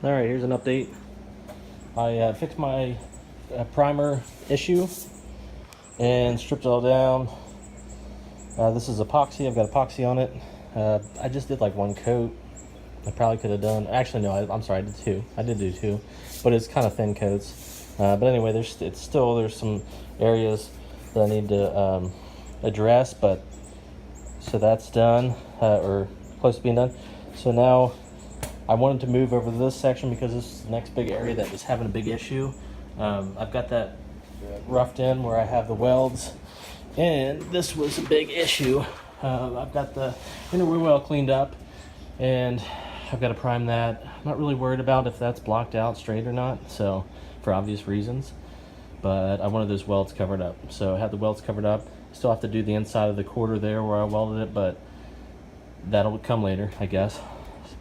All right, here's an update. I fixed my primer issue and stripped it all down. This is epoxy. I've got epoxy on it. I just did like one coat. I probably could have done, actually no, I'm sorry, I did two. I did do two, but it's kind of thin coats. But anyway, there's some areas that I need to address, but so that's done, or close to being done. So now I wanted to move over to this section because this is the next big area that was having a big issue. I've got that roughed in where I have the welds, and this was a big issue. I've got the inner wheel well cleaned up, and I've got to prime that. I'm not really worried about if that's blocked out straight or not, so for obvious reasons. But I wanted those welds covered up. So I had the welds covered up. Still have to do the inside of the quarter there where I welded it, but that'll come later, I guess.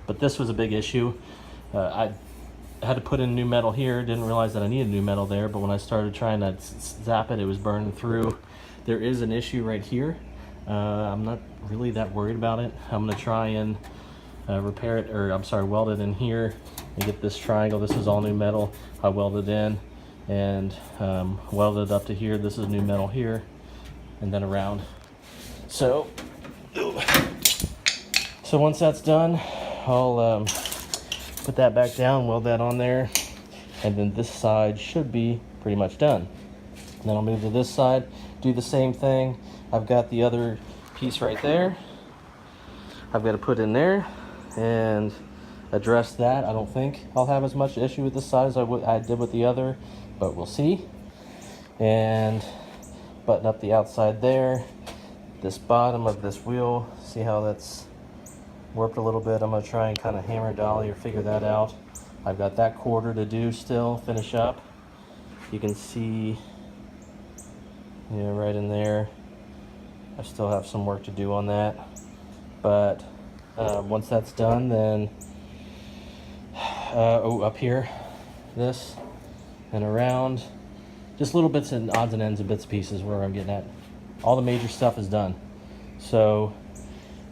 But this was a big issue. I had to put in new metal here. Didn't realize that I needed new metal there, but when I started trying to zap it, it was burning through. There is an issue right here. I'm not really that worried about it. I'm gonna try and repair it, or I'm sorry, weld it in here and get this triangle. This is all new metal. I welded in and welded up to here. This is new metal here and then around. So once that's done, I'll put that back down, weld that on there, and then this side should be pretty much done. And then I'll move to this side, do the same thing. I've got the other piece right there. I've got to put in there and address that. I don't think I'll have as much issue with this side as I did with the other, but we'll see. And button up the outside there. This bottom of this wheel, see how that's warped a little bit. I'm going to try and kind of hammer dolly or figure that out. I've got that quarter to do still, finish up. You can see, right in there. I still have some work to do on that. But once that's done, then up here, this and around, just little bits and odds and ends and bits and pieces where I'm getting at. All the major stuff is done. So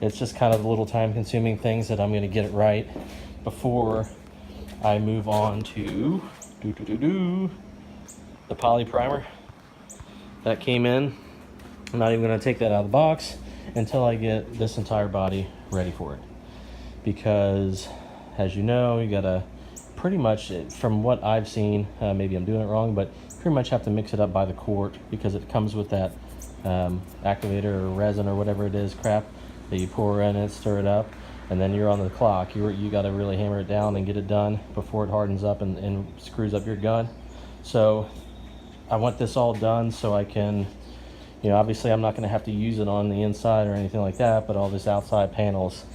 it's just kind of the little time consuming things that I'm going to get it right before I move on to the poly primer that came in. I'm not even going to take that out of the box until I get this entire body ready for it, because as you know, you gotta pretty much, from what I've seen, maybe I'm doing it wrong, but pretty much have to mix it up by the quart, because it comes with that activator or resin or whatever it is crap that you pour in it, stir it up, and then you're on the clock. You got to really hammer it down and get it done before it hardens up and screws up your gun. So I want this all done so I can, obviously I'm not going to have to use it on the inside or anything like that, but all this outside panels,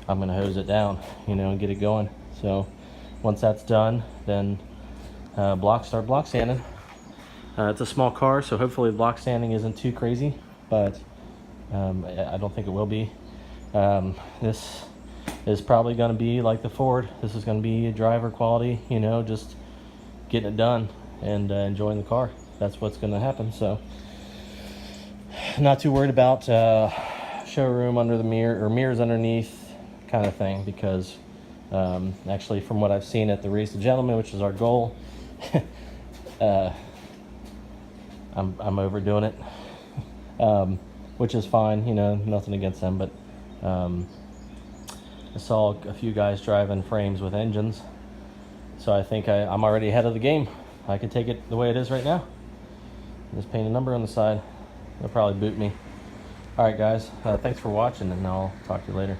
I'm going to hose it down, and get it going. So once that's done, then start block sanding. It's a small car, so hopefully the block sanding isn't too crazy, but I don't think it will be. This is probably going to be like the Ford. This is going to be driver quality, just getting it done and enjoying the car. That's what's going to happen. So not too worried about showroom under the mirror or mirrors underneath kind of thing, because actually from what I've seen at the Race to Gentlemen, which is our goal, I'm overdoing it, which is fine, nothing against them, but I saw a few guys driving frames with engines, so I think I'm already ahead of the game. I could take it the way it is right now, just paint a number on the side. They'll probably boot me. All right, guys, thanks for watching, and I'll talk to you later.